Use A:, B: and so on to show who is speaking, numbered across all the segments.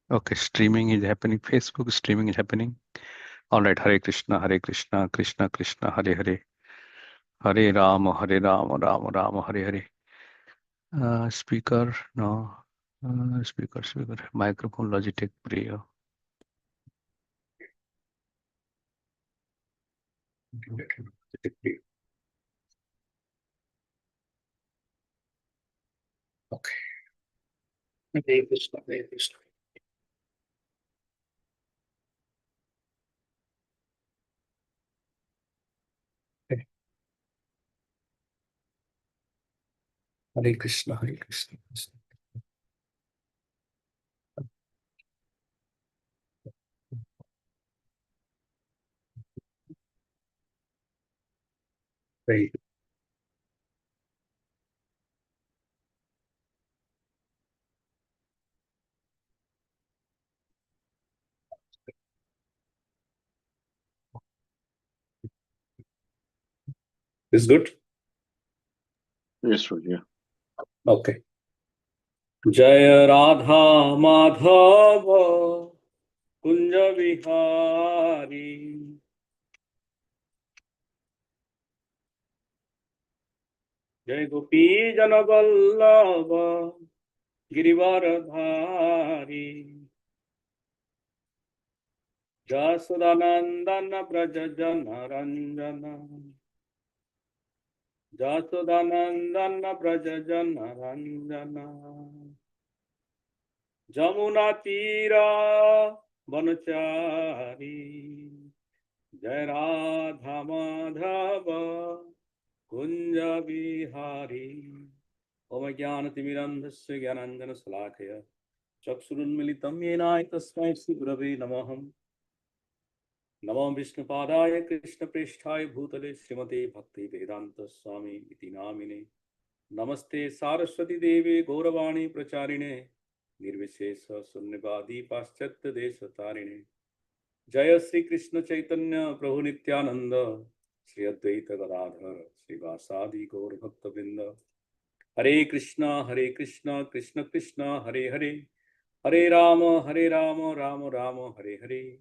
A: Okay, streaming is happening. Facebook streaming is happening. All right. Hare Krishna, Krishna Krishna, Hare Hare, Hare Ram, Ram Hare Hare. Speaker, no. Speaker. Microphone, Logitech, Priya. Okay. Hare Krishna, Hare Krishna. Okay. Hare Krishna, Hare Krishna. Right. Is good?
B: Yes, sir. Yeah.
A: Okay. Jaya Radha Madhava Kunja Vihari Jai Gopi Jana Vallabha Girivaradhari Jasudanandana Braja Jana Ranjana Jasudanandana Braja Jana Ranjana Jamuna Tira Vanachari Jai Radha Madhava Kunja Vihari Om Jnanatimirandhasya Jnananjana Salakaya Chakshurunmilitam Yena Tasmai Shri Gurave Namah Namo Vishnupadaya Krishna Preshthaya Bhutale Srimate Bhakti Vedanta Swami Iti Namine Namaste Saraswati Devi Gauravani Pracharine Nirvishesha Sunnivadi Paschatya Deshatarine Jaya Sri Krishna Chaitanya Prabhu Nityananda Sri Advaita Gadadhar Sri Vasadi Gaur Bhakta Vrinda Hare Krishna, Krishna Krishna, Hare Hare, Hare Rama, Rama Rama, Hare Hare.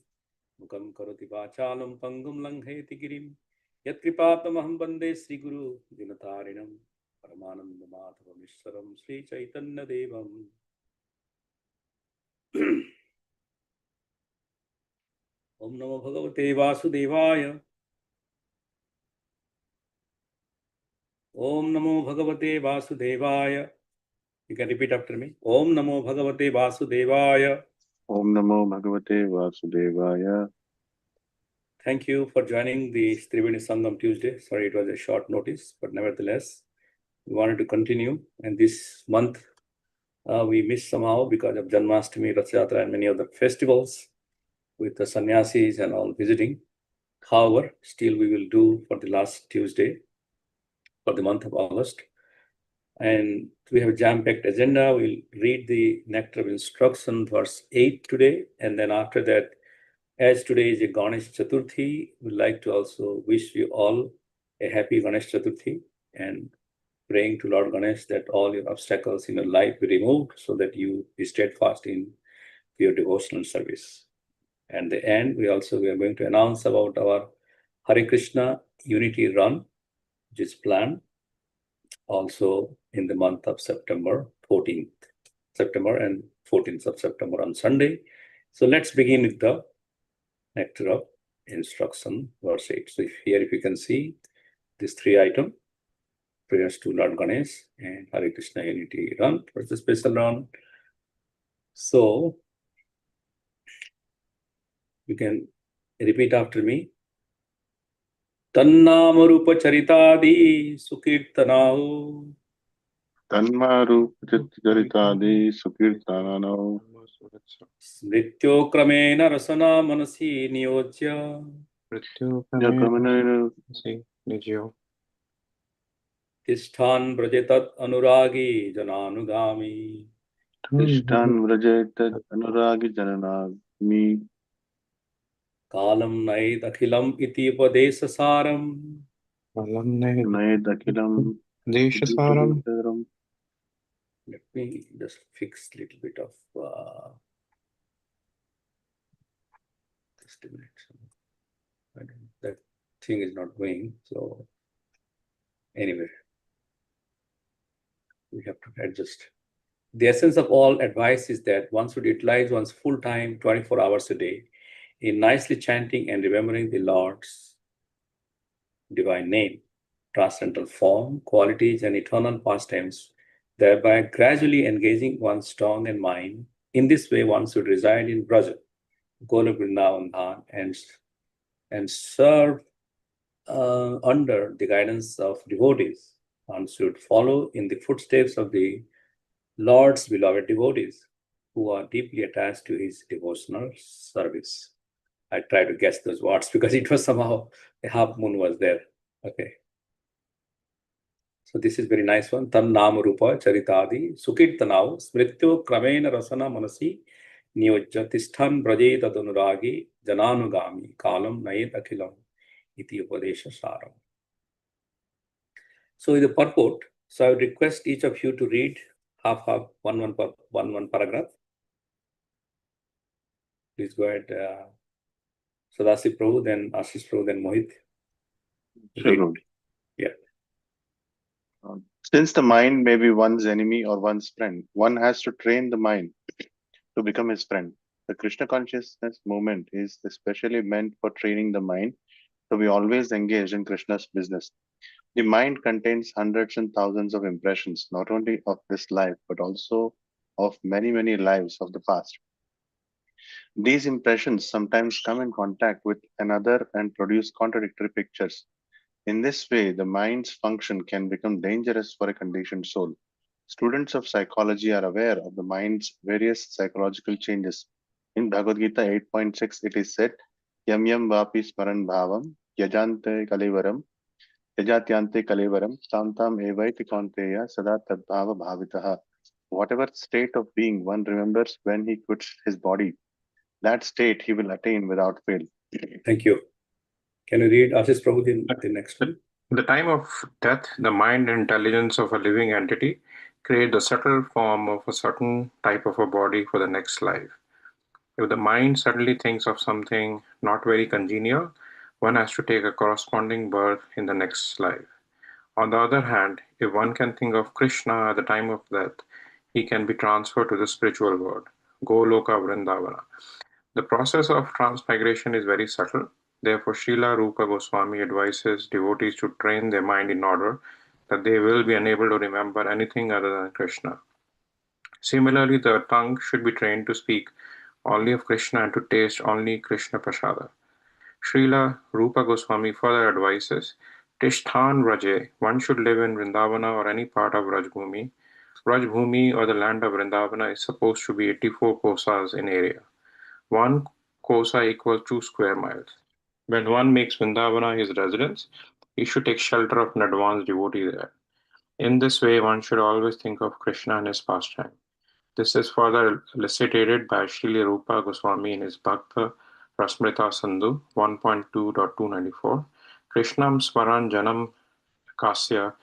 A: Mukam karoti vachalam pangum langheti girim. Yat kripatamaham bande Sri Guru Dinatarinam. Paramananda Madhavam Ishwaram Sri Chaitanya Devam. Om Namo Bhagavate Vasudevaya. Om Namo Bhagavate Vasudevaya. You can repeat after me. Om Namo Bhagavate Vasudevaya.
B: Om Namo Bhagavate Vasudevaya.
A: Thank you for joining the Triveni Sangam Tuesday. Sorry, it was a short notice, but nevertheless, we wanted to continue. And this month, we missed somehow because of Janmashtami, Rath Yatra, and many other festivals with the sannyasis and all visiting. However, still we will do for the last Tuesday for the month of August. And we have a jam-packed agenda. We'll read the Nectar of Instruction, verse 8 today. And then after that, as today is a Ganesh Chaturthi, we'd like to also wish you all a happy Ganesh Chaturthi and praying to Lord Ganesh that all your obstacles in your life be removed so that you be steadfast in your devotional service. And the end, we are going to announce about our Hare Krishna Unity Run, which is planned also in the month of September 14th and 14th of September on Sunday. So let's begin with the Nectar of Instruction, verse 8. So if you can see these three items, prayers to Lord Ganesh and Hare Krishna Unity Run, first the special run. So you can repeat after me. Tannama Rupa Charitadi Sukirtanao
B: Tanmaru Charitadi Sukirtanano
A: Smrityo Kramena Rasana Manasi Niyojya
B: Yakamana
A: Tishthan Brajetat Anuragi Jananugami
B: Tishtan Vrajetat Anuragi Jananagmi
A: Kalam Naid Akhilam Iti Upadesa Saram
B: Naedakilam
C: Deshasaram.
B: Upaditaram.
A: Let me just fix a little bit of Just a minute. That thing is not going. So anyway, we have to adjust. The essence of all advice is that one should utilize one's full time, 24 hours a day, in nicely chanting and remembering the Lord's divine name, transcendental form, qualities, and eternal pastimes, thereby gradually engaging one's tongue and mind. In this way, one should reside in Braja, Golok Vrindavan Dhan, and serve under the guidance of devotees. One should follow in the footsteps of the Lord's beloved devotees who are deeply attached to his devotional service. I try to guess those words because it was somehow a half moon was there. Okay. So this is very nice one. Tan Nam Rupa Charitadi Sukirtanau Smrityo Kramena Rasana Manasi Niyojatisthan Braje Tadunuragi Jananugami Kalam Nayet Akhilam Iti Upadesha Saram. So the purport. So I would request each of you to read half one paragraph. Please go ahead. Sadasi Prabhu, then Ashish Prabhu, then Mohit.
B: Sure.
A: Yeah.
B: Since the mind may be one's enemy or one's friend, one has to train the mind to become his friend. The Krishna consciousness movement is especially meant for training the mind to be always engaged in Krishna's business. The mind contains hundreds and thousands of impressions, not only of this life, but also of many, many lives of the past. These impressions sometimes come in contact with another and produce contradictory pictures. In this way, the mind's function can become dangerous for a conditioned soul. Students of psychology are aware of the mind's various psychological changes. In Bhagavad Gita 8.6, it is said, Yam yam vapi smaran bhavam, yajante kalivaram, yajatyante kalivaram, tam tam evaiti kaunteya, sada tadbhava bhavitaha. Whatever state of being one remembers when he quits his body, that state he will attain without fail.
A: Thank you. Can you read Ashish Prabhu, the next one?
C: The time of death, the mind and intelligence of a living entity create the subtle form of a certain type of a body for the next life. If the mind suddenly thinks of something not very congenial, one has to take a corresponding birth in the next life. On the other hand, if one can think of Krishna at the time of death, he can be transferred to the spiritual world, Goloka Vrindavana. The process of transmigration is very subtle. Therefore, Srila Rupa Goswami advises devotees to train their mind in order that they will be unable to remember anything other than Krishna. Similarly, the tongue should be trained to speak only of Krishna and to taste only Krishna Prasada. Srila Rupa Goswami further advises, Tishthan Raje, one should live in Vrindavana or any part of Rajbhumi. Rajbhumi or the land of Vrindavana is supposed to be 84 kosas in area. 1 kosa equals 2 square miles. When one makes Vrindavana his residence, he should take shelter of an advanced devotee there. In this way, one should always think of Krishna and his pastime. This is further elucidated by Srila Rupa Goswami in his Bhakta Rasmrita Sandhu 1.2.294. Krishnam Smaran Janam Kasya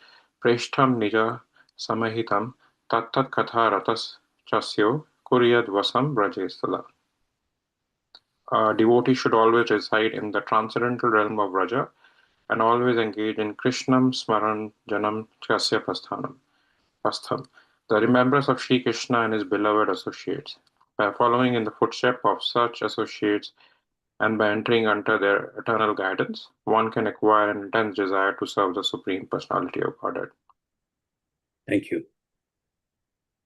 C: Preshtham Nija Samahitam Tattat Katha Ratas Chasyo Kuryad Vasam Brajestala. A devotee should always reside in the transcendental realm of Raja and always engage in Krishnam Smaran Janam Chasya Pastham. The remembrance of Sri Krishna and his beloved associates. By following in the footsteps of such associates and by entering under their eternal guidance, one can acquire an intense desire to serve the Supreme Personality of Godhead.
A: Thank you.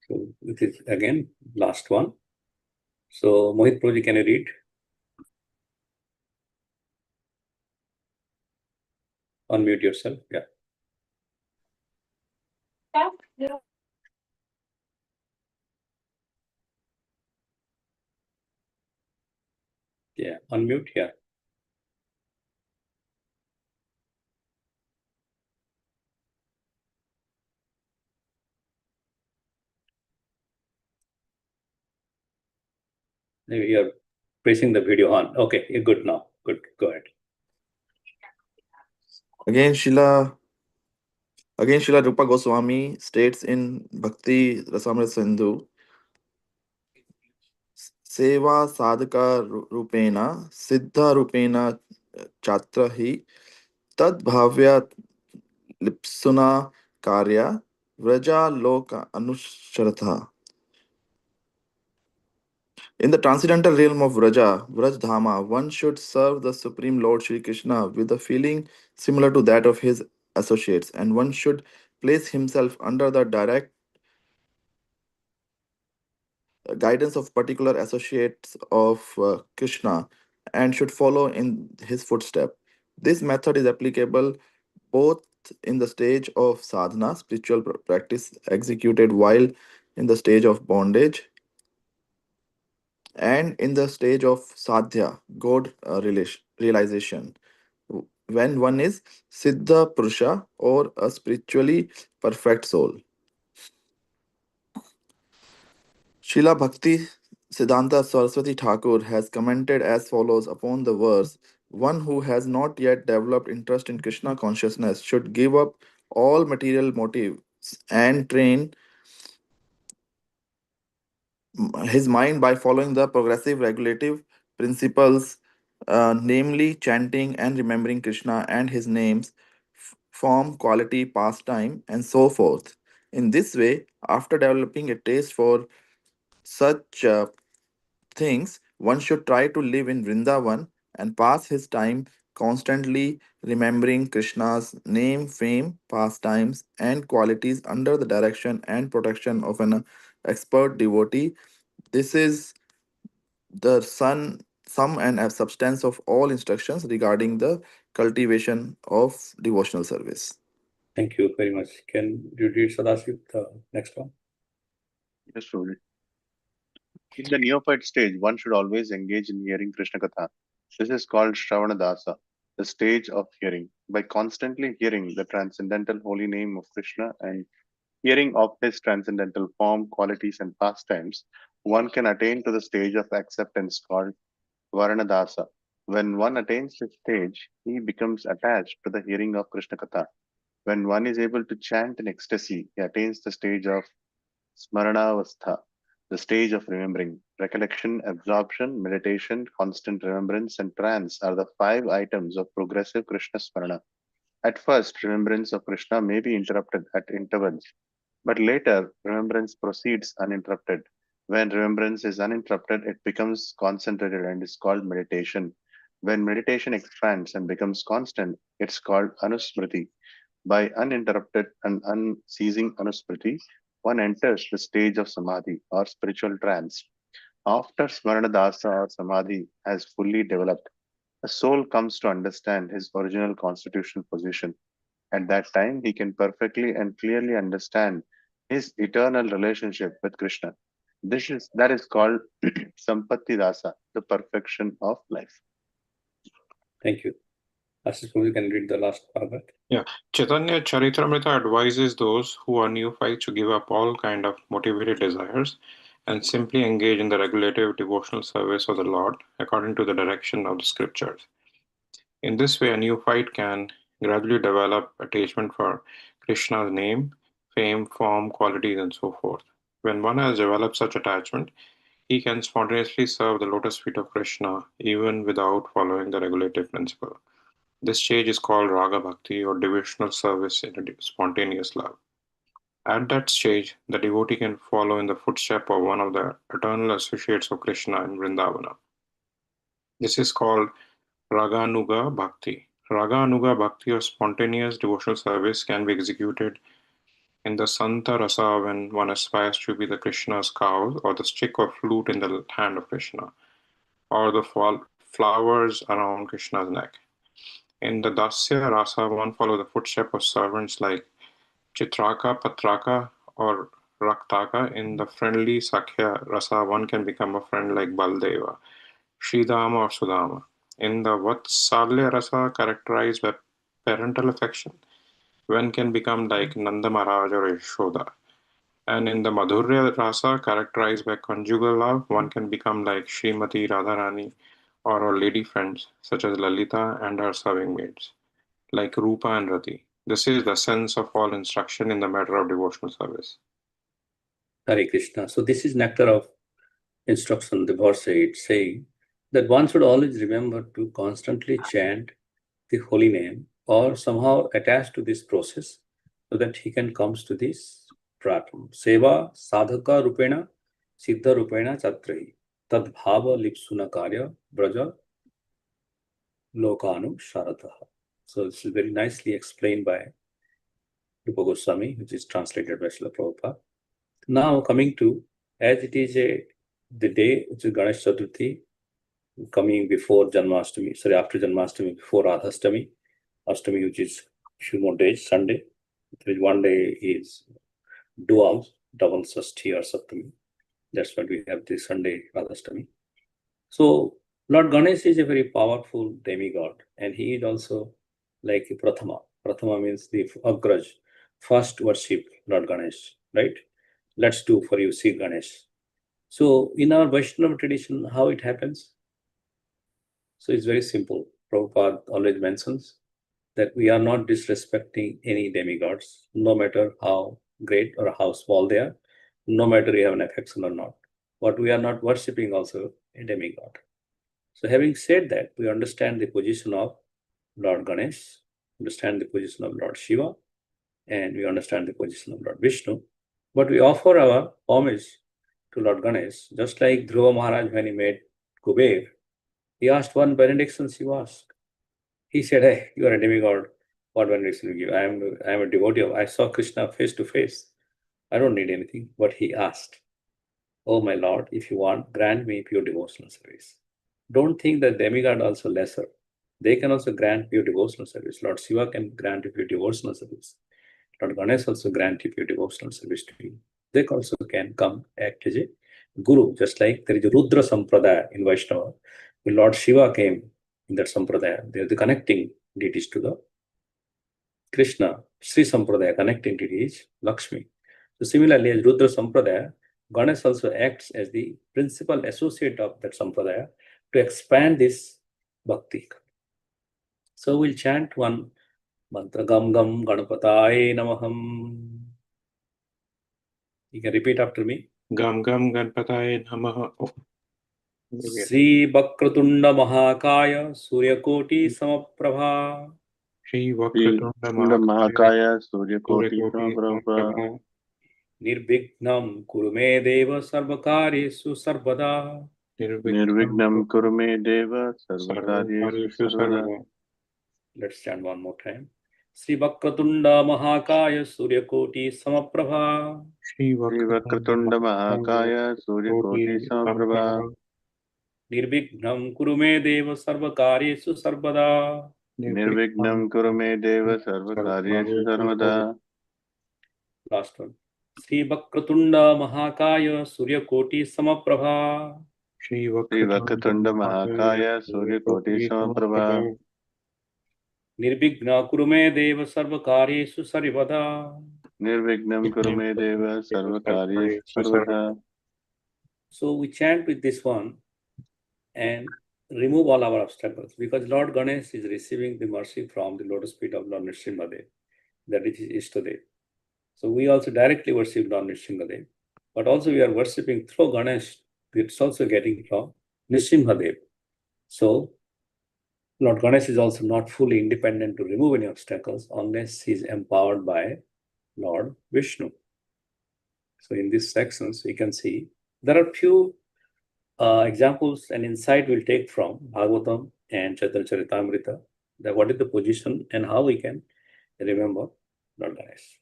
A: So it is again last one. So Mohit Prabhu, can you read? Unmute yourself. Yeah. Yeah. Unmute. Yeah. Maybe you're pressing the video on. Okay, you're good now. Good. Go ahead.
D: Again, Srila Rupa Goswami states in Bhakti Rasamrita Sindhu Seva sadhaka rupena siddha rupena chatra hi tad bhavya lipsuna karya vraja loka anusharatha. In the transcendental realm of Vrajdhama, one should serve the Supreme Lord Shri Krishna with a feeling similar to that of his associates, and one should place himself under the direct guidance of particular associates of Krishna and should follow in his footstep. This method is applicable both in the stage of sadhana, spiritual practice executed while in the stage of bondage, and in the stage of sadhya, God realization, when one is Siddha Purusha or a spiritually perfect soul. Srila Bhakti Siddhanta Saraswati Thakur has commented as follows upon the verse: one who has not yet developed interest in Krishna consciousness should give up all material motives and train his mind by following the progressive regulative principles, namely chanting and remembering Krishna and his names, form, quality, pastime, and so forth. In this way, after developing a taste for such things, one should try to live in Vrindavan and pass his time constantly remembering Krishna's name, fame, pastimes, and qualities under the direction and protection of an expert devotee. This is the sum and a substance of all instructions regarding the cultivation of devotional service.
A: Thank you very much. Can you read Sadasiv, the next one?
B: Yes, Rohit. In the neophyte stage, one should always engage in hearing Krishna Katha. This is called Shravanadasa, the stage of hearing. By constantly hearing the transcendental holy name of Krishna and hearing of his transcendental form, qualities, and pastimes, one can attain to the stage of acceptance called Varanadasa. When one attains this stage, he becomes attached to the hearing of Krishna Katha. When one is able to chant in ecstasy, he attains the stage of Smaranavastha, the stage of remembering. Recollection, absorption, meditation, constant remembrance, and trance are the five items of progressive Krishna Smarana. At first, remembrance of Krishna may be interrupted at intervals, but later, remembrance proceeds uninterrupted. When remembrance is uninterrupted, it becomes concentrated and is called meditation. When meditation expands and becomes constant, it's called anusmriti. By uninterrupted and unceasing anusmriti, one enters the stage of samadhi or spiritual trance. After smaranadasa or samadhi has fully developed, a soul comes to understand his original constitutional position. At that time, he can perfectly and clearly understand his eternal relationship with Krishna. That is called Sampatti Dasa, the perfection of life.
A: Thank you. Ashish, you can read the last paragraph.
C: Yeah, Chaitanya Charitamrita advises those who are neophytes to give up all kind of motivated desires and simply engage in the regulative devotional service of the Lord according to the direction of the scriptures. In this way, a neophyte can gradually develop attachment for Krishna's name, fame, form, qualities, and so forth. When one has developed such attachment, he can spontaneously serve the lotus feet of Krishna even without following the regulative principle. This stage is called Raga Bhakti or devotional service in a spontaneous love. At that stage, the devotee can follow in the footstep of one of the eternal associates of Krishna in Vrindavana. This is called Raganuga Bhakti. Raganuga Bhakti or spontaneous devotional service can be executed in the Santa Rasa when one aspires to be the Krishna's cow or the stick or flute in the hand of Krishna or the flowers around Krishna's neck. In the Dasya Rasa, one follows the footsteps of servants like Chitraka, Patraka, or Raktaka. In the friendly Sakhya Rasa, one can become a friend like Baldeva, Sridhama, or Sudama. In the Vatsalya Rasa, characterized by parental affection, one can become like Nanda Maharaj or Yashoda. And in the Madhurya Rasa, characterized by conjugal love, one can become like Srimati Radharani or her lady friends, such as Lalita and her serving maids, like Rupa and Rati. This is the sense of all instruction in the matter of devotional service.
A: Hare Krishna. So this is nectar of instruction, the verse saying that one should always remember to constantly chant the holy name or somehow attached to this process so that he can comes to this platform. Seva sadhaka rupena siddha rupena chatrahi tad bhava lipsuna karya braja lokanu sharataha. So this is very nicely explained by Rupa Goswami, which is translated by Srila Prabhupada. Now coming to, as it is the day, which is Ganesh Chaturthi, coming before Janmashtami, sorry, after Janmashtami, before Radhastami, Ashtami, which is few more days, Sunday. There is one day is dual, double Sashti or Saptami. That's why we have this Sunday, Radhastami. So Lord Ganesh is a very powerful demigod, and he is also like a Prathama. Prathama means the Agraj, first worship Lord Ganesh, right? Let's do for you, see Ganesh. So in our Vaishnava tradition, how it happens? So it's very simple. Prabhupada always mentions that we are not disrespecting any demigods, no matter how great or how small they are, no matter you have an affection or not. But we are not worshipping also a demigod. So having said that, we understand the position of Lord Ganesh, understand the position of Lord Shiva, and we understand the position of Lord Vishnu. But we offer our homage to Lord Ganesh, just like Dhruva Maharaj when he made Kuber. He asked one benediction, Shiva asked. He said, hey, you are a demigod. What benediction you give? I am a devotee of, I saw Krishna face to face. I don't need anything. But he asked, oh my Lord, if you want, grant me pure devotional service. Don't think that demigod also lesser. They can also grant pure devotional service. Lord Shiva can grant you pure devotional service. Lord Ganesh also grant you pure devotional service to you. They also can come act as a guru, just like there is a Rudra Sampradaya in Vaishnava. When Lord Shiva came in that Sampradaya, they are the connecting deities to the Krishna. Sri Sampradaya connecting deities, Lakshmi. So similarly, as Rudra Sampradaya, Ganesh also acts as the principal associate of that Sampradaya to expand this bhakti. So we'll chant one mantra, Gam Gam Ganapataye Namaham. You can repeat after me.
C: Gam Gam Ganpataye Namaha. Oh.
A: Sri Vakratunda Mahakaya Suryakoti Samaprabha
C: Shri
B: Shri
C: Vakratunda
B: Mahakaya Surya Koti
C: Suryakoti
B: Samprabha
C: Samprabha
A: Nirvignam Kurume Deva Sarvakaryeshu Sarvada.
B: Nirvignam Kurume Deva Sarvakaryeshu
C: Sarvakaryeshu
B: Sarvada.
C: Sarvada.
A: Let's chant one more time. Sri Vakratunda Mahakaya Suryakoti Samaprabha
C: Shri
B: Shri Vakratunda Mahakaya Surya Koti Samprabha
C: Samprabha
A: Nirvignam Kurume Deva Sarvakaryeshu Sarvada.
B: Nirvignam Kurume Deva Sarvakaryeshu Sarvada.
A: Last one. Sri Vakratunda Mahakaya Suryakoti Samaprabha.
C: Shri
B: Shri
C: Vakratunda
B: Vakratunda Mahakaya Surya Koti Samprabha
A: Nirvigna Kurume Deva Sarvakaryeshu Sarvada.
B: Nirvignam Kurume Deva Sarvakaryeshu Sarvada.
A: So we chant with this one and remove all our obstacles, because Lord Ganesh is receiving the mercy from the lotus feet of Lord Nrsimhadev, that is Ishtadev. So we also directly worship Lord Nrsimhadev, but also we are worshipping through Ganesh, it's also getting from Nrsimhadev. So Lord Ganesh is also not fully independent to remove any obstacles unless he is empowered by Lord Vishnu. So in these sections, we can see there are few examples and insight we'll take from Bhagavatam and Chaitanya Charitamrita, that what is the position and how we can remember Lord Ganesh.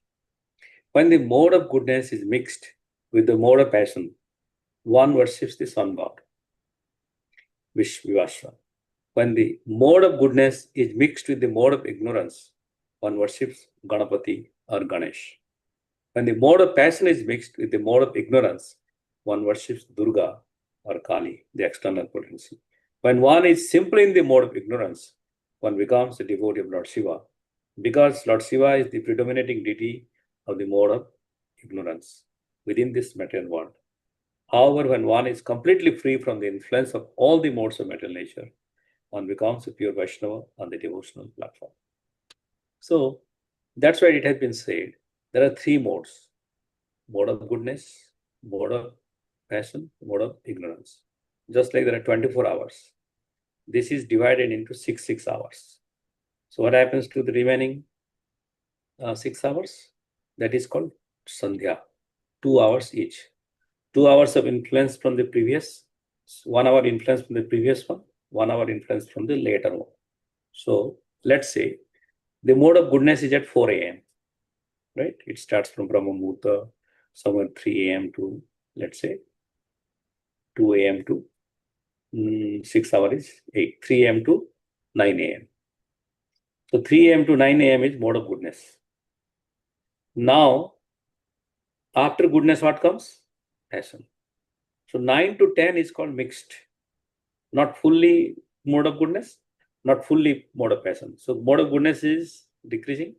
A: When the mode of goodness is mixed with the mode of passion, one worships the sun god, Vishvasva. When the mode of goodness is mixed with the mode of ignorance, one worships Ganapati or Ganesh. When the mode of passion is mixed with the mode of ignorance, one worships Durga or Kali, the external potency. When one is simply in the mode of ignorance, one becomes a devotee of Lord Shiva, because Lord Shiva is the predominating deity of the mode of ignorance within this material world. However, when one is completely free from the influence of all the modes of material nature, one becomes a pure Vaishnava on the devotional platform. So that's why it has been said there are three modes: mode of goodness, mode of passion, mode of ignorance. Just like there are 24 hours. This is divided into 6 hours. So what happens to the remaining 6 hours? That is called Sandhya. 2 hours each. 2 hours of influence from the previous, 1 hour influence from the previous one, 1 hour influence from the later one. So let's say the mode of goodness is at 4 a.m. Right? It starts from Brahma Muhurta, somewhere 3 a.m. to, let's say, 2 a.m. to 6 hours is 8, 3 a.m. to 9 a.m. So 3 a.m. to 9 a.m. is mode of goodness. Now, after goodness, what comes? Passion. So 9 to 10 is called mixed. Not fully mode of goodness, not fully mode of passion. So mode of goodness is decreasing.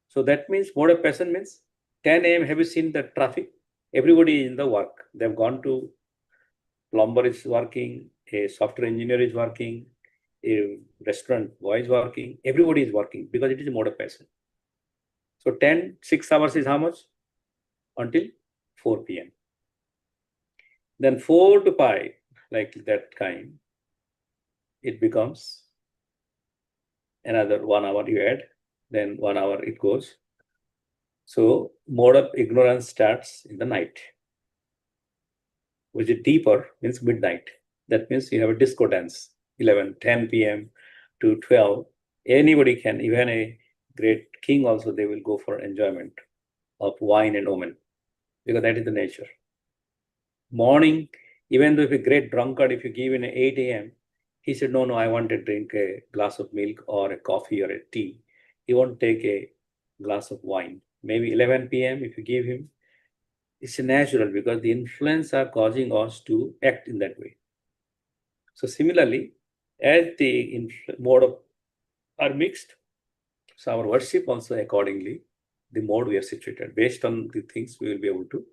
A: So that means mode of passion means 10 a.m. Have you seen the traffic? Everybody is in the work. They've gone to, plumber is working, a software engineer is working, a restaurant boy is working. Everybody is working because it is a mode of passion. So 6 hours is how much? Until 4 p.m. Then 4 to 5, like that kind, it becomes another 1 hour you add, then 1 hour it goes. So mode of ignorance starts in the night, which is deeper, means midnight. That means you have a disco dance, 11, 10 p.m. to 12. Anybody can, even a great king also, they will go for enjoyment of wine and women, because that is the nature. Morning, even though if a great drunkard, if you give in at 8 a.m., he said, no, I want to drink a glass of milk or a coffee or a tea. He won't take a glass of wine. Maybe 11 p.m., if you give him, it's natural because the influence are causing us to act in that way. So similarly, as the mode of are mixed, so our worship also accordingly, the mode we are situated. Based on the things we will be able to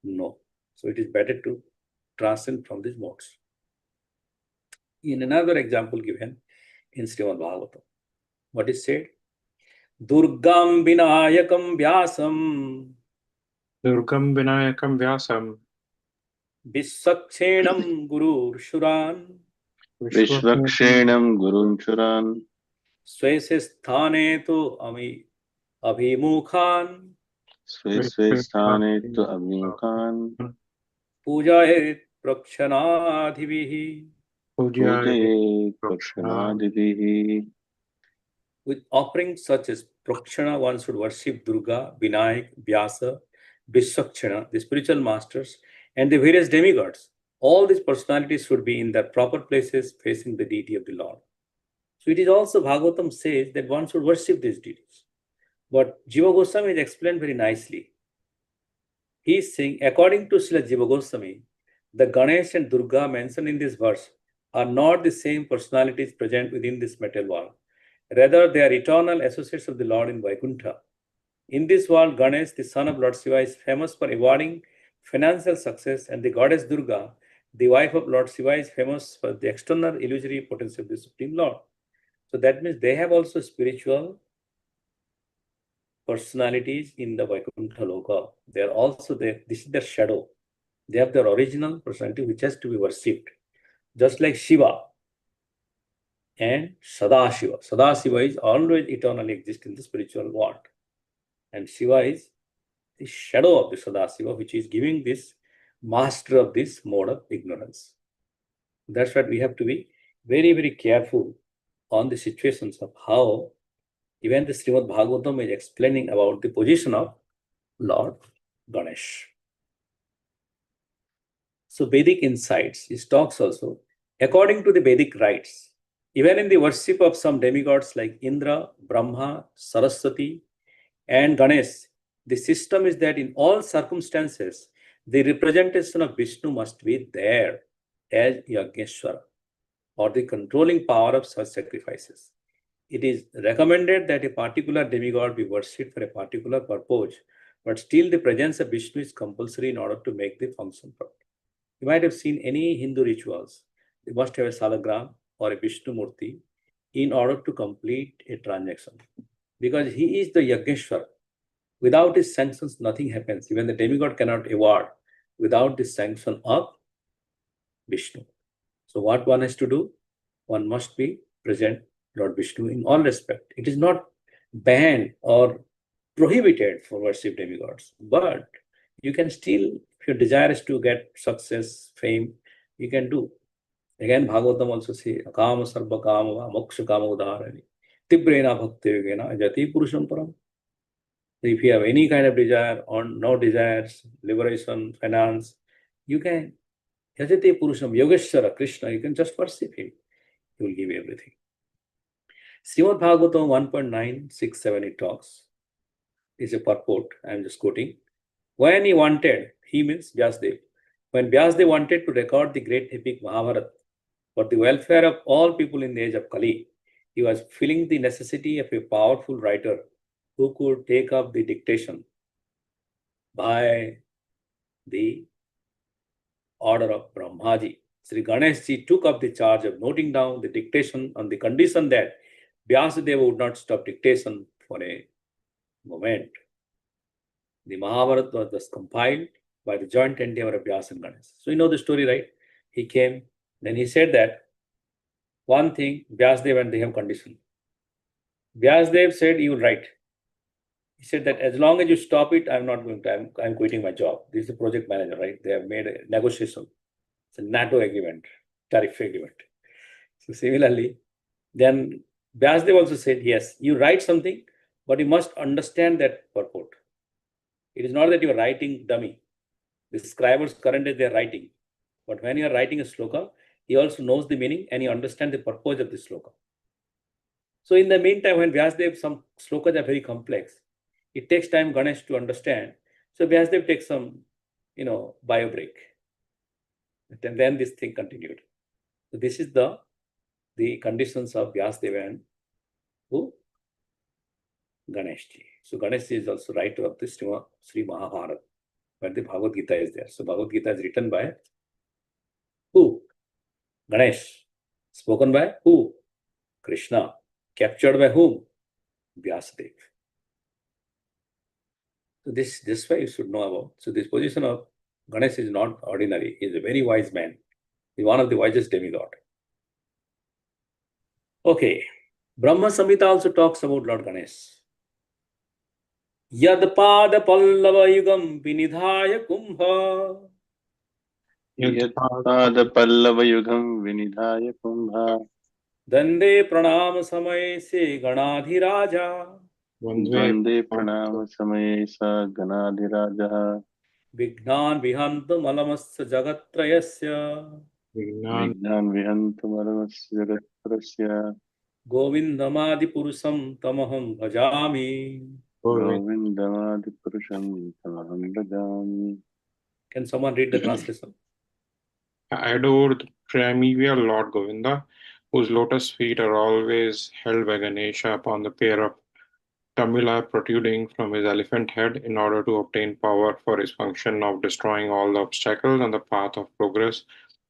A: know. So it is better to transcend from these modes. In another example given in Srimad Bhagavatam, what is said? Durgam Vinayakam Vyasam
C: Durgam Vinayakam Vyasam
A: Visvakshenam Guru Shuran
B: Vishvakshenam Gurunchuran
A: Swese Sthane to Abhimukhan
B: Sthane to Abhimukan
A: Pujayet Prakshanadhivihi.
B: Pujaye Prakshanadivihi.
A: With offerings such as Prakshana, one should worship Durga, Vinayak, Vyasa, Vishwakshana, the spiritual masters, and the various demigods. All these personalities should be in their proper places facing the deity of the Lord. So it is also Bhagavatam says that one should worship these deities. But Jiva Goswami has explained very nicely. He is saying, according to Srila Jiva Goswami, the Ganesh and Durga mentioned in this verse are not the same personalities present within this material world. Rather, they are eternal associates of the Lord in Vaikuntha. In this world, Ganesh, the son of Lord Shiva, is famous for awarding financial success, and the goddess Durga, the wife of Lord Shiva, is famous for the external illusory potency of the Supreme Lord. So that means they have also spiritual personalities in the Vaikuntha Loka. They are also there. This is their shadow. They have their original personality which has to be worshipped. Just like Shiva and Sadashiva. Sadashiva is always eternally exist in the spiritual world. And Shiva is the shadow of the Sadashiva, which is giving this master of this mode of ignorance. That's what we have to be very, very careful on the situations of how even the Srimad Bhagavatam is explaining about the position of Lord Ganesh. So Vedic insights, it talks also, according to the Vedic rites, even in the worship of some demigods like Indra, Brahma, Saraswati, and Ganesh, the system is that in all circumstances, the representation of Vishnu must be there as Yageshwara, or the controlling power of such sacrifices. It is recommended that a particular demigod be worshipped for a particular purpose, but still the presence of Vishnu is compulsory in order to make the function proper. You might have seen any Hindu rituals. They must have a salagram or a Vishnu Murti in order to complete a transaction. Because he is the Yageshwar. Without his sanctions, nothing happens. Even the demigod cannot award without the sanction of Vishnu. So what one has to do? One must be present Lord Vishnu in all respect. It is not banned or prohibited for worship demigods, but you can still, if your desire is to get success, fame, you can do. Again, Bhagavatam also say, Akama sarva kama moksha kama udharani tibrena bhakti yogena jati purusham param. If you have any kind of desire or no desires, liberation, finance, you can Yajate Purusham, Yogeshwara, Krishna, you can just worship him. He will give you everything. Srimad Bhagavatam 1.967, it talks. Is a purport, I am just quoting. When he wanted, he means Vyasdev. When Vyasdev wanted to record the great epic Mahabharata for the welfare of all people in the age of Kali, he was feeling the necessity of a powerful writer who could take up the dictation by the order of Brahmaji. Sri Ganeshji took up the charge of noting down the dictation on the condition that Vyasadeva would not stop dictation for a moment. The Mahabharata was thus compiled by the joint endeavor of Vyasa and Ganesh. So you know the story, right? He came, then he said that one thing, Vyasadeva and they have condition. Vyasadeva said, you will write. He said that as long as you stop it, I'm not going to, I'm quitting my job. This is the project manager, right? They have made a negotiation. It's a NATO agreement, tariff agreement. So similarly, then Vyasdev also said, yes, you write something, but you must understand that purport. It is not that you are writing dummy. The scribers currently they are writing. But when you are writing a sloka, he also knows the meaning and you understand the purpose of the sloka. So in the meantime, when Vyasdev, some slokas are very complex, it takes time Ganesh to understand. So Vyasdev takes some, bio break. And then this thing continued. So this is the conditions of Vyasdev and who? Ganeshji. So Ganeshji is also writer of this Sri Mahabharata, where the Bhagavad Gita is there. So Bhagavad Gita is written by who? Ganesh. Spoken by who? Krishna. Captured by whom? Vyasadeva. So this way you should know about. So this position of Ganesh is not ordinary. He is a very wise man. He is one of the wisest demigod. Okay. Brahma Samhita also talks about Lord Ganesh. Yad pada pallava yugam vinidhaya kumbha.
B: Yatpada pallava yugam vinidhaya kumbha.
A: Dande pranam samay se ganadhiraja.
B: Vande pranam samaye sa ganadhiraja.
A: Vignan vihantam alamasya jagatrayasya.
B: Vignan vihantam alamasya jagatrasya.
A: Govindamadi purusham tamaham bhajami.
B: Govindamadi purusham tamaham bhajami.
A: Can someone read the translation?
C: I adore the primeval Lord Govinda, whose lotus feet are always held by Ganesha upon the pair of Tamila protruding from his elephant head in order to obtain power for his function of destroying all the obstacles on the path of progress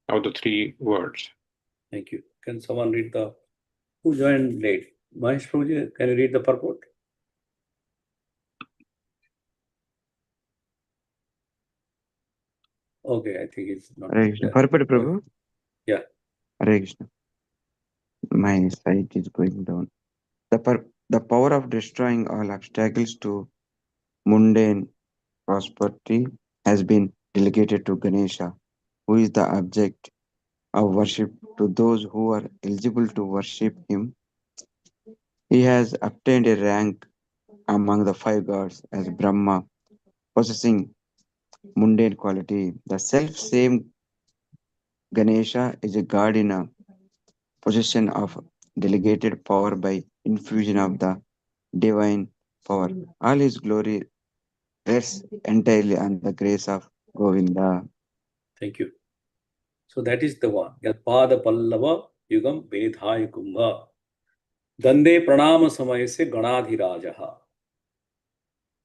C: of the three worlds.
A: Thank you. Can someone read who joined late? Mahesh Prabhuji, can you read the purport? Okay, I think it's not.
E: Hare Krishna. Purport, Prabhu?
A: Yeah.
E: Hare Krishna. My sight is going down. The power of destroying all obstacles to mundane prosperity has been delegated to Ganesha, who is the object of worship to those who are eligible to worship him. He has obtained a rank among the five gods as Brahma, possessing mundane quality. The self-same Ganesha is a god in a possession of delegated power by infusion of the divine power. All his glory rests entirely on the grace of Govinda.
A: Thank you. So that is the one. Yatpada pallava yugam vedhaya kumbha. Dande pranama samay se ganadhirajaha.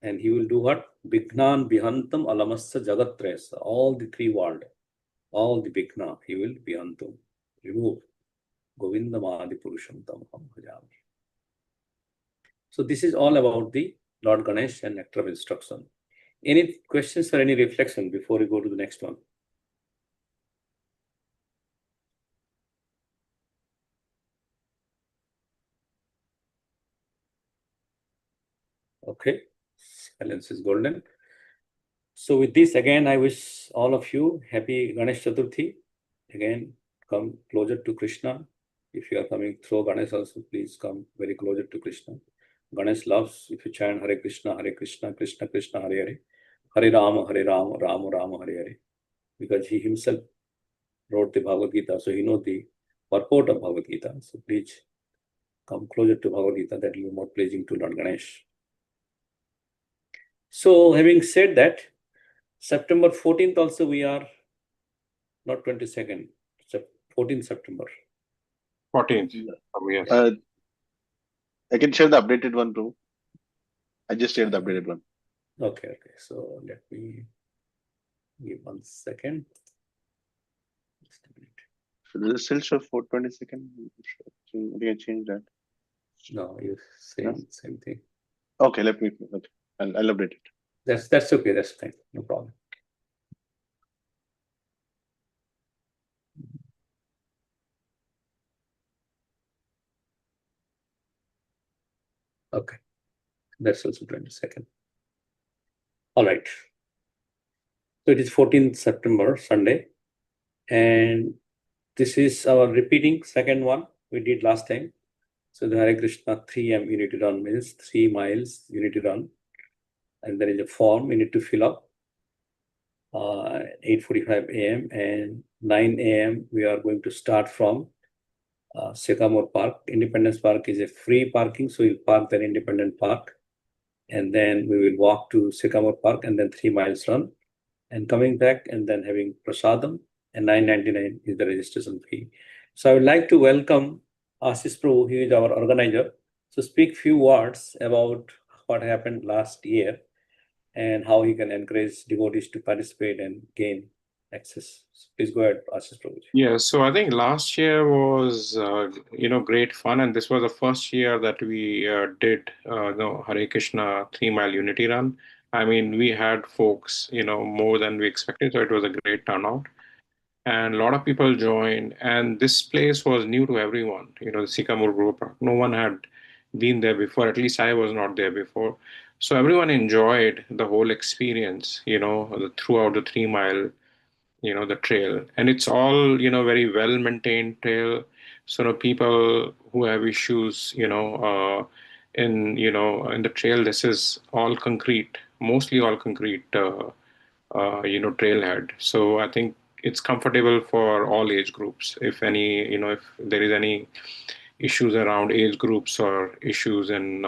A: And he will do what? Vignan vihantam alamasya jagatrayasa. All the three world, all the vigna, he will vihantam, remove. Govindamadi purusham tamaham bhajami. So this is all about the Lord Ganesh and nectar of instruction. Any questions or any reflection before we go to the next one? Okay, silence is golden. So with this, again, I wish all of you happy Ganesh Chaturthi. Again, come closer to Krishna. If you are coming through Ganesh also, please come very closer to Krishna. Ganesh loves if you chant Hare Krishna, Krishna Krishna, Hare Hare, Hare Rama, Rama Rama, Hare Hare. Because he himself wrote the Bhagavad Gita, so he knows the purport of Bhagavad Gita. So please come closer to Bhagavad Gita, that will be more pleasing to Lord Ganesh. So having said that, September 14th also we are, not 22nd, 14th September.
C: 14th. Yes.
B: I can share the updated one too. I just shared the updated one.
A: Okay. So let me give 1 second. Just a minute.
B: So does it still show 4/22nd? I think I changed that.
A: No, you same thing.
B: Okay, I'll update it.
A: That's okay. That's fine. No problem. Okay, that's also 22nd. All right. So it is 14th September, Sunday, and this is our repeating second one we did last time. So the Hare Krishna 3M unity run means 3 miles unity run, and there is a form you need to fill up. 8:45 a.m. and 9 a.m. we are going to start from Sycamore Park. Independence Park is a free parking, so we'll park there Independent Park, and then we will walk to Sycamore Park, and then 3 miles run, and coming back, and then having prasadam, and 9.99 is the registration fee. So I would like to welcome Ashish Prabhu, he is our organizer, to speak few words about what happened last year and how he can encourage devotees to participate and gain access. So please go ahead, Ashish Prabhu.
C: Yeah, so I think last year was great fun, and this was the first year that we did Hare Krishna 3 mile unity run. I mean, we had folks more than we expected, so it was a great turnout, and a lot of people joined. And this place was new to everyone. The Sycamore Grove Park. No one had been there before. At least I was not there before. So everyone enjoyed the whole experience. Throughout the 3 mile the trail, and it's all very well maintained trail. So people who have issues in the trail, this is all concrete, mostly all concrete trailhead. So I think it's comfortable for all age groups. If if there is any issues around age groups or issues in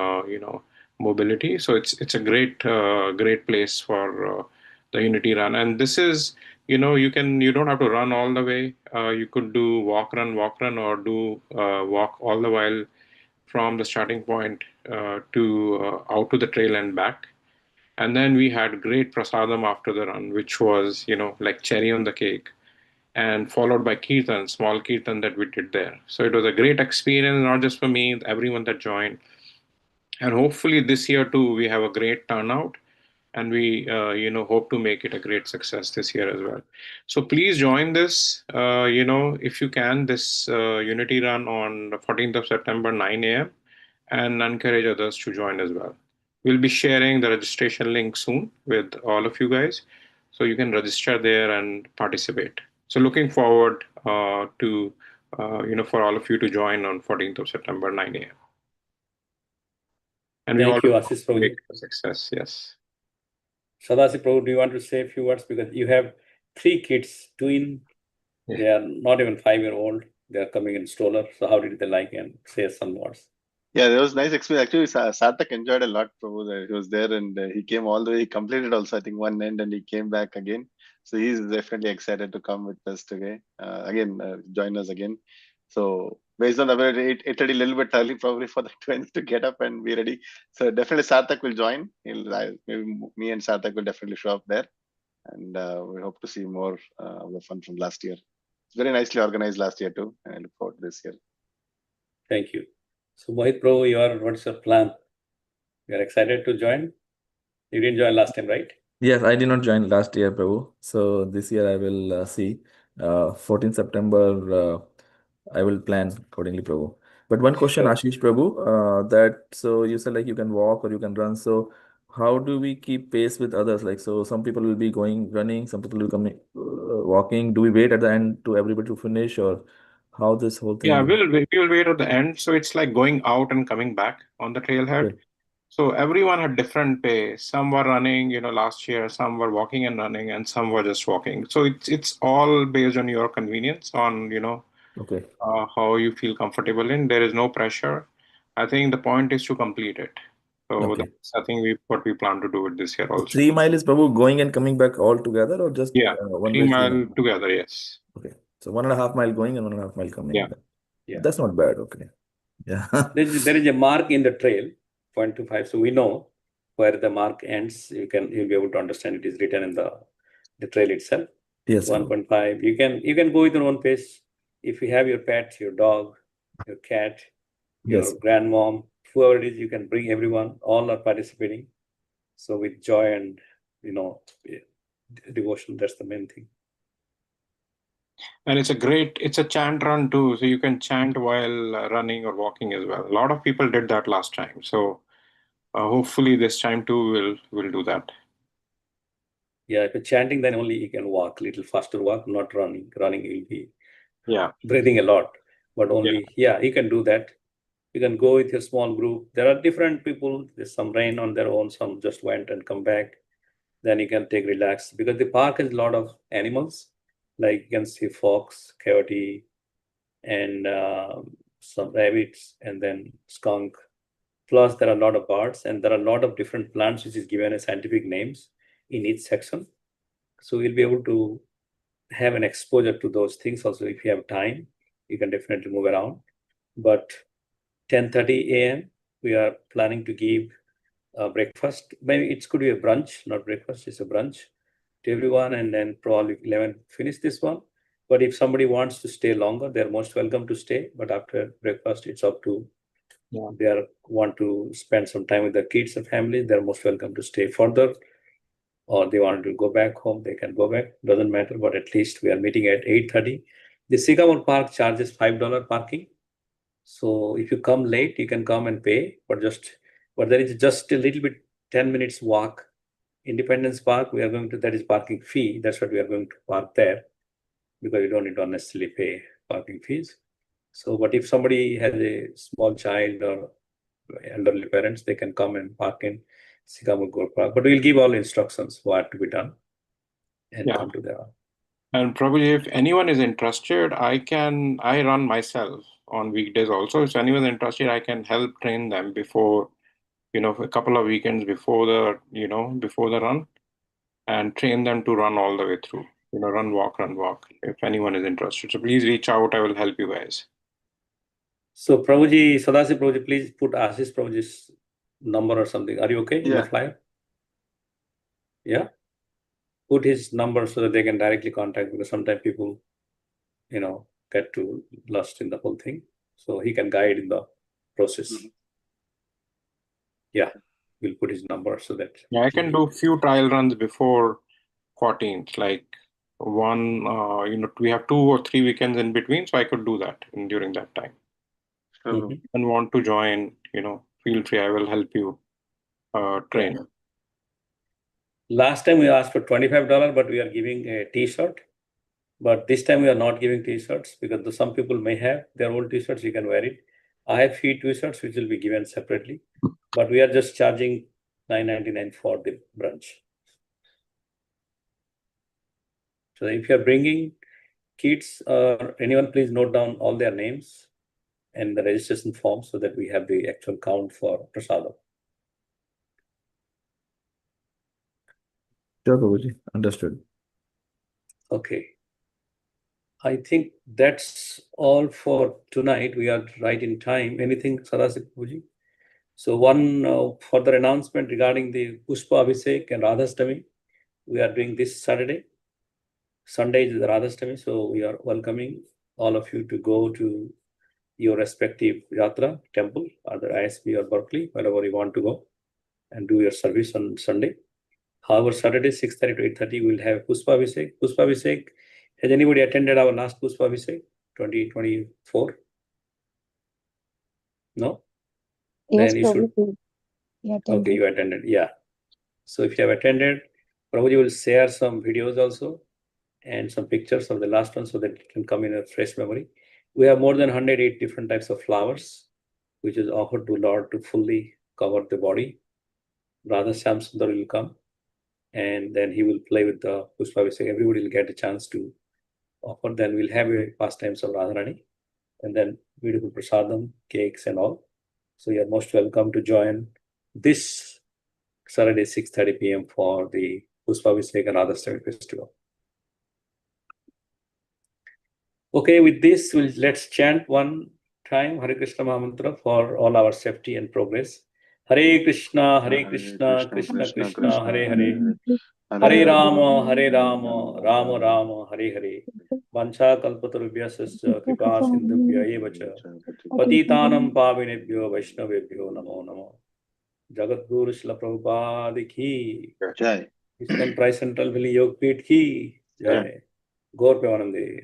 C: mobility, so it's a great place for the unity run. And this is you don't have to run all the way. You could do walk run, or do walk all the while from the starting point to out to the trail and back. And then we had great prasadam after the run, which was like cherry on the cake, and followed by kirtan, small kirtan that we did there. So it was a great experience, not just for me, everyone that joined. And hopefully this year too, we have a great turnout, and we hope to make it a great success this year as well. So please join this, if you can, this unity run on the 14th of September, 9 a.m., and encourage others to join as well. We'll be sharing the registration link soon with all of you guys, so you can register there and participate. So looking forward to for all of you to join on 14th of September, 9 a.m. And we all
A: Thank you, Ashish Prabhu.
C: make a success. Yes.
A: Sadasi Prabhu, do you want to say a few words? Because you have 3 kids, twin.
C: Yeah.
A: They are not even 5-year-old. They are coming in stroller. So how did they like, and say some words?
B: Yeah, that was nice experience. Actually, Sarthak enjoyed a lot, Prabhu. He was there, and he came all the way. He completed also, I think, one end, and he came back again. So he's definitely excited to come with us today. Join us again. So based on the way, 8:30, a little bit early probably for the twins to get up and be ready. So definitely Sarthak will join. Maybe me and Sarthak will definitely show up there, and we hope to see more of the fun from last year. It's very nicely organized last year too, and I look forward to this year.
A: Thank you. So Mohit Prabhu, what's your plan? You are excited to join? You didn't join last time, right?
D: Yes, I did not join last year, Prabhu. So this year I will see. 14th September, I will plan accordingly, Prabhu. But one question,
A: Sure.
D: Ashish Prabhu, that so you said like you can walk or you can run. So how do we keep pace with others? Like, so some people will be going running, some people will come walking. Do we wait at the end to everybody to finish, or how this whole
C: Yeah,
D: thing?
C: we'll wait at the end. So it's like going out and coming back on the trailhead.
D: Okay.
C: So everyone had different pace. Some were running, last year, some were walking and running, and some were just walking. So it's all based on your convenience, on
D: Okay.
C: how you feel comfortable in. There is no pressure. I think the point is to complete it. So
D: Okay.
C: that's I think what we plan to do it this year
D: So
C: also.
D: 3 mile is Prabhu going and coming back all together, or just
C: Yeah,
D: one
C: three
D: way 3 mile?
C: mile together. Yes.
D: Okay. So 1.5 mile going and 1.5 mile coming.
C: Yeah.
A: Yeah.
D: That's not bad. Okay. Yeah.
A: There is a mark in the trail, 0.25. So we know where the mark ends. You'll be able to understand it is written in the trail itself.
D: Yes,
A: So
D: Prabhu.
A: 1.5. You can go with your own pace. If you have your pet, your dog, your cat,
D: Yes.
A: your grandmom, whoever it is, you can bring everyone. All are participating. So with joy and devotion, that's the main thing.
C: And it's a chant run too. So you can chant while running or walking as well. A lot of people did that last time. So hopefully this time too we'll do that.
A: Yeah, if you're chanting, then only you can walk, little faster walk, not running. Running, you'll be breathing a lot. But only, you can do that. You can go with your small group. There are different people. There's some rain on their own, some just went and come back. Then you can take relax, because the park has a lot of animals. Like you can see fox, coyote, and some rabbits, and then skunk. Plus, there are a lot of birds, and there are a lot of different plants which is given as scientific names in each section. So you'll be able to have an exposure to those things. Also, if you have time, you can definitely move around. But 10:30 a.m. we are planning to give breakfast. Maybe it could be a brunch, not breakfast. It's a brunch to everyone, and then probably 11 finish this one. But if somebody wants to stay longer, they're most welcome to stay. But after breakfast, it's up to they want to spend some time with their kids and family. They're most welcome to stay further, or they want to go back home, they can go back. Doesn't matter. But at least we are meeting at 8:30. The Sycamore Park charges $5 parking. So if you come late, you can come and pay, but there is just a little bit 10 minutes walk. Independence Park, that is parking fee. That's what we are going to park there, because you don't need to necessarily pay parking fees. So, but if somebody has a small child or elderly parents, they can come and park in Sycamore Grove Park. But we'll give all instructions what to be done and come to there.
C: And probably if anyone is interested, I run myself on weekdays also. If anyone is interested, I can help train them before, a couple of weekends before before the run, and train them to run all the way through. Run, walk, run, walk. If anyone is interested. So please reach out. I will help you guys.
A: So Prabhuji, Sadasi Prabhuji, please put Ashish Prabhuji's number or something. Are you okay in the flyer? Yeah. Put his number so that they can directly contact, because sometimes people, get too lost in the whole thing. So he can guide in the process. Yeah. We'll put his number so that.
C: Yeah, I can do few trial runs before 14th, like one, we have 2 or 3 weekends in between, so I could do that during that time. And want to join, feel free. I will help you train.
A: Yeah. Last time we asked for $25, but we are giving a T-shirt. But this time we are not giving T-shirts, because some people may have their own T-shirts. You can wear it. I have few T-shirts which will be given separately, but we are just charging $9.99 for the brunch. So if you are bringing kids or anyone, please note down all their names and the registration form so that we have the actual count for prasadam.
D: Sure, Prabhuji. Understood.
A: Okay. I think that's all for tonight. We are right in time. Anything, Sadasip Puji? So one further announcement regarding the Pushpa Abhishek and Radhastami. We are doing this Saturday. Sunday is the Radhastami, so we are welcoming all of you to go to your respective Yatra temple, either ISB or Berkeley, wherever you want to go, and do your service on Sunday. However, Saturday 6:30 to 8:30 we will have Puspa Abhishek. Puspa Abhishek. Has anybody attended our last Puspa Abhishek 2024? No?
F: Yes,
A: Then you should.
F: Prabhuji. Yeah,
A: Okay, you attended. Yeah. So if you have attended, Prabhuji will share some videos also and some pictures of the last one so that it can come in a fresh memory. We have more than 108 different types of flowers, which is offered to Lord to fully cover the body. Radha Shyam Sundar will come and then he will play with the Pushpa Abhishek. Everybody will get a chance to offer. Then we'll have a pastimes of Radharani and then beautiful prasadam, cakes and all. So you're most welcome to join this Saturday 6:30 p.m. for the Pushpa Abhishek and Radhastami festival. Okay, with this, let's chant one time Hare Krishna Mahamantra for all our safety and progress. Hare Krishna, Krishna Krishna, Hare Hare. Hare Rama, Rama Rama, Hare Hare. Vancha kalpatarubhyasya kripa sindhubhya eva cha. Patitanam pavinebhyo vaishnavebhyo namo namo. Jagadguru Srila Prabhupada ki.
B: Jai.
A: ISKCON Tri-Central Yogapeeth ki. Jai. Gaur Premanande.